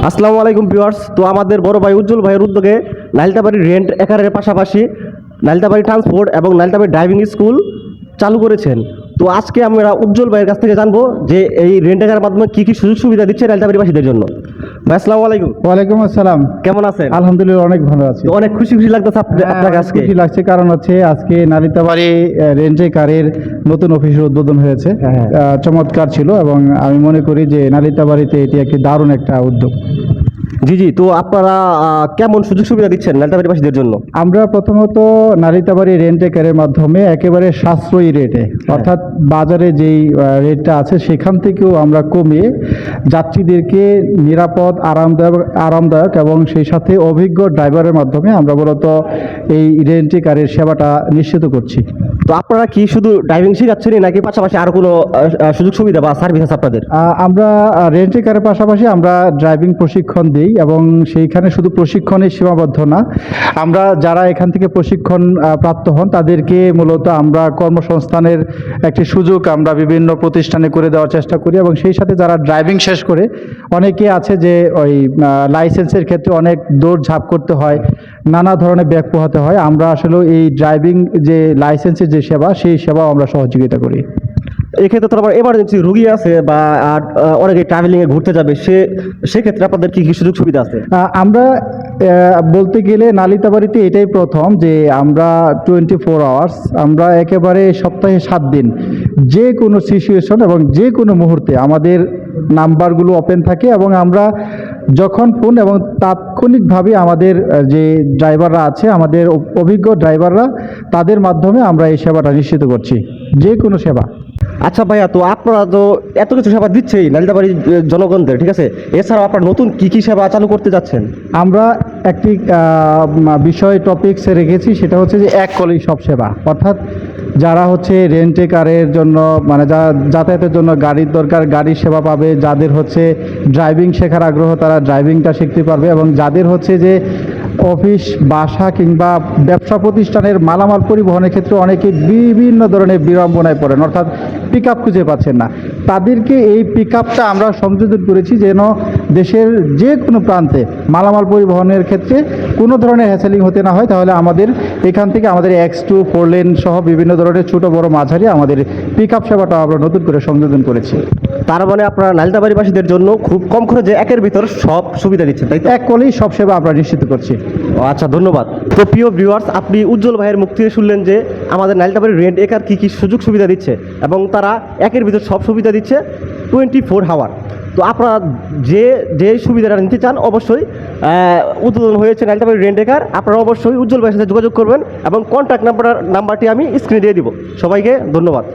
আসসালামু আলাইকুম ভিউয়ার্স। তো আমাদের বড় ভাই উজ্জ্বল ভাইয়ের উদ্যোগে নালিতাবাড়ি রেন্ট একারের পাশাপাশি নালিতাবাড়ি ট্রান্সপোর্ট এবং নালিতাবাড়ি ড্রাইভিং স্কুল চালু করেছেন। তো আজকে আমরা উজ্জ্বল ভাইয়ের কাছ থেকে জানবো যে এই রেন্ট একারের মাধ্যমে কী কী সুযোগ সুবিধা দিচ্ছে নালিতাবাড়িবাসীদের জন্য। ভাই আসসালামু আলাইকুম। ওয়ালাইকুম আসসালাম। কেমন আছেন? আলহামদুলিল্লাহ অনেক ভালো আছি। তো অনেক খুশি লাগতেছে আপনাকে আজকে? খুশি লাগছে, কারণ হচ্ছে আজকে নালিতাবাড়ি রেঞ্জে কারের নতুন অফিসের উদ্বোধন হয়েছে। চমৎকার ছিল এবং আমি মনে করি যে নালিতাবাড়িতে এটি একটি দারুণ একটা উদ্যোগ। জি, তো আপনারা কেমন সুযোগ সুবিধা দিচ্ছেন নালিতাবাড়িবাসীদের জন্য? আমরা প্রথমত নালিতাবাড়ি রেন্টে কারের মাধ্যমে একেবারে সাশ্রয়ী রেটে, অর্থাৎ বাজারে যেই রেটটা আছে সেখান থেকেও আমরা কমিয়ে যাত্রীদেরকে নিরাপদ আরামদায়ক এবং সেই সাথে অভিজ্ঞ ড্রাইভারের মাধ্যমে আমরা মূলত এই রেন্টে কারের সেবাটা নিশ্চিত করছি। তো আপনারা কি শুধু ড্রাইভিং শেখাচ্ছেনই নাকি পাশাপাশি আরও কোনো সুযোগ সুবিধা বা সার্ভিস আছে আপনাদের? আমরা রেন্টে কারের পাশাপাশি আমরা ড্রাইভিং প্রশিক্ষণ দিই এবং সেইখানে শুধু প্রশিক্ষণে সীমাবদ্ধ না, আমরা যারা এখান থেকে প্রশিক্ষণ প্রাপ্ত হন তাদেরকে মূলত আমরা কর্মসংস্থানের একটি সুযোগ আমরা বিভিন্ন প্রতিষ্ঠানে করে দেওয়ার চেষ্টা করি এবং সেই সাথে যারা ড্রাইভিং শেষ করে, অনেকে আছে যে ওই লাইসেন্সের ক্ষেত্রে অনেক দৌড়ঝাঁপ করতে হয়, নানা ধরনের ব্যাগ পোহাতে হয়, আমরা আসলে এই ড্রাইভিং যে লাইসেন্সের যে সেবা সেই সেবাও আমরা সহযোগিতা করি। এক্ষেত্রে তো আমার এমার্জেন্সি রুগী আছে বা অনেকে ট্রাভেলিংয়ে ঘুরতে যাবে, সেক্ষেত্রে আপনাদের কী কী সুযোগ সুবিধা আছে? আমরা বলতে গেলে নালিতাবাড়িতে এটাই প্রথম যে আমরা 24 আওয়ার্স, আমরা একেবারে সপ্তাহে 7 দিন যে কোনো সিচুয়েশন এবং যে কোনো মুহূর্তে আমাদের নাম্বারগুলো ওপেন থাকে এবং আমরা যখন ফোন এবং তাৎক্ষণিকভাবে আমাদের যে ড্রাইভাররা আছে, আমাদের অভিজ্ঞ ড্রাইভাররা, তাদের মাধ্যমে আমরা এই সেবাটা নিশ্চিত করছি, যে কোনো সেবা। আচ্ছা ভাইয়া, তো আপনারা তো এত কিছু সেবা দিচ্ছেই নালিতাবাড়ির জনগণদের, ঠিক আছে, এছাড়াও আপনারা নতুন কী কী সেবা চালু করতে যাচ্ছেন? আমরা একটি বিষয় টপিকসে রেখেছি, সেটা হচ্ছে যে এক কলেই সব সেবা, অর্থাৎ যারা হচ্ছে রেন্টে কারের জন্য মানে যাতায়াতের জন্য গাড়ির দরকার, গাড়ির সেবা পাবে, যাদের হচ্ছে ড্রাইভিং শেখার আগ্রহ তারা ড্রাইভিংটা শিখতে পারবে এবং যাদের হচ্ছে যে অফিস, বাসা কিংবা ব্যবসা প্রতিষ্ঠানের মালামাল পরিবহনের ক্ষেত্রে অনেকে বিভিন্ন ধরনের বিড়ম্বনায় পড়েন, অর্থাৎ পিক আপ খুঁজে পাচ্ছেন না, তাদেরকে এই পিক আপটা আমরা সংযোজন করেছি যেন দেশের যে কোনো প্রান্তে মালামাল পরিবহনের ক্ষেত্রে কোনো ধরনের হ্যাসেলিং হতে না হয়। তাহলে আমাদের এখান থেকে আমাদের X2 4 লেন সহ বিভিন্ন ধরনের ছোটো বড় মাঝারি আমাদের পিক আপ সেবাটা আমরা নতুন করে সংযোজন করেছি। তার মানে আপনারা নালিতাবাড়িবাসীদের জন্য খুব কম খরচে একের ভিতর সব সুবিধা দিচ্ছেন, তাই তো? এক কলেই সব সেবা আমরা নিশ্চিত করছি। আচ্ছা, ধন্যবাদ। তো প্রিয় ভিউয়ার্স, আপনি উজ্জ্বল ভাইয়ের মুখ থেকে শুনলেন যে আমাদের নালিতাবাড়ি রেন্ট একার কী কী সুযোগ সুবিধা দিচ্ছে এবং তারা একের ভিতর সব সুবিধা দিচ্ছে 24 আওয়ার। তো আপনারা যে সুবিধাটা নিতে চান অবশ্যই উদ্বোধন হয়েছে নালিতাবাড়ি রেন্ট একার, আপনারা অবশ্যই উজ্জ্বল ভাইয়ের সাথে যোগাযোগ করবেন এবং কন্ট্যাক্ট নাম্বারটি আমি স্ক্রিনে দিয়ে দিব। সবাইকে ধন্যবাদ।